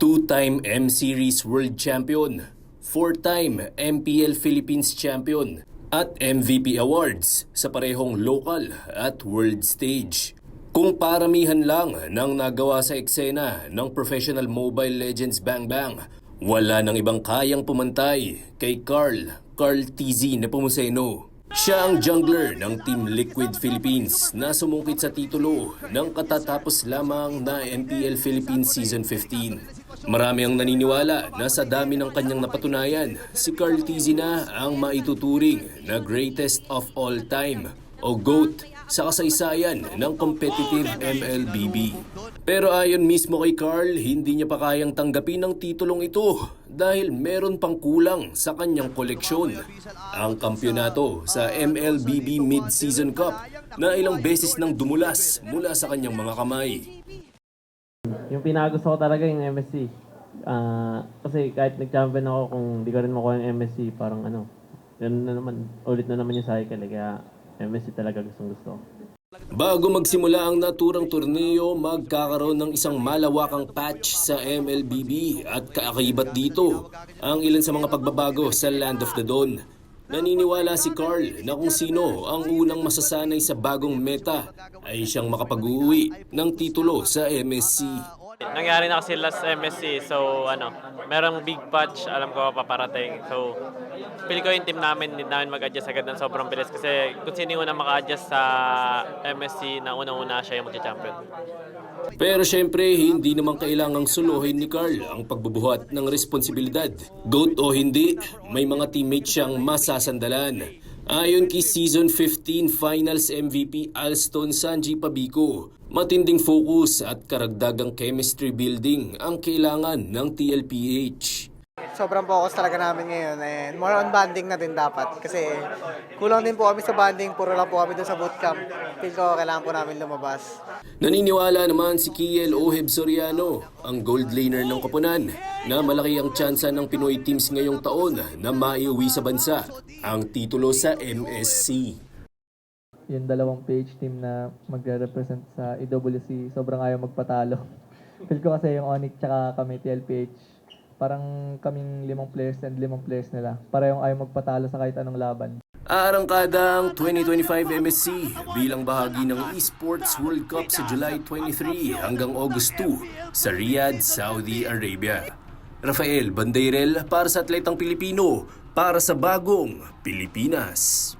Two-time M-Series World Champion, four-time MPL Philippines Champion, at MVP awards sa parehong local at world stage. Kung paramihan lang ng nagawa sa eksena ng professional Mobile Legends Bang Bang, wala nang ibang kayang pumantay kay Carl TZ Nepomuceno. Siya ang jungler ng Team Liquid Philippines na sumungkit sa titulo ng katatapos lamang na MPL Philippines Season 15. Marami ang naniniwala na sa dami ng kanyang napatunayan, si Carl TZ na ang maituturing na greatest of all time o GOAT sa kasaysayan ng competitive MLBB. Pero ayon mismo kay Carl, hindi niya pa kayang tanggapin ang titulong ito dahil meron pang kulang sa kanyang koleksyon. Ang kampyonato sa MLBB Mid-Season Cup na ilang beses nang dumulas mula sa kanyang mga kamay. Yung pinakagusto ko talaga yung MSC. Kasi kahit nag-champion ako, kung di ko rin makuha yung MSC, parang yun na naman, ulit na naman yung cycle. Kaya MSC talaga gustong-gusto. Bago magsimula ang naturang torneo, magkakaroon ng isang malawakang patch sa MLBB at kaakibat dito ang ilan sa mga pagbabago sa Land of the Dawn. Naniniwala si Carl na kung sino ang unang masasanay sa bagong meta ay siyang makapag-uwi ng titulo sa MSC. Nangyari na kasi last MSC, so merong big patch, alam ko paparating. So, pili ko yung team namin, hindi namin mag-adjust agad ng sobrang bilis kasi kung sino yung unang maka-adjust sa MSC na unang-una siya yung mag-champion. Pero syempre, hindi naman kailangang suluhin ni Carl ang pagbubuhat ng responsibilidad. GOAT o hindi, may mga teammates siyang masasandalan. Ayon kay Season 15 Finals MVP Alston Sanji Pabico, matinding focus at karagdagang chemistry building ang kailangan ng TLPH. Sobrang focus talaga namin ngayon and more on bonding na din dapat kasi kulang din po kami sa bonding, puro lang po kami doon sa bootcamp. Feel ko kailangan po namin lumabas. Naniniwala naman si Kiel Oheb Soriano, ang gold laner ng Koponan, na malaki ang tsansa ng Pinoy teams ngayong taon na maiuwi sa bansa ang titulo sa MSC. Yung dalawang PH team na magre-represent sa EWC, sobrang ayaw magpatalo. Feel ko kasi yung Onyx tsaka kami TLPH, parang kaming 5 players and 5 players nila. Parehong ayaw magpatalo sa kahit anong laban. Arangkada ang 2025 MSC bilang bahagi ng Esports World Cup sa July 23 hanggang August 2 sa Riyadh, Saudi Arabia. Rafael Bandeirel para sa Atletang Pilipino, para sa Bagong Pilipinas.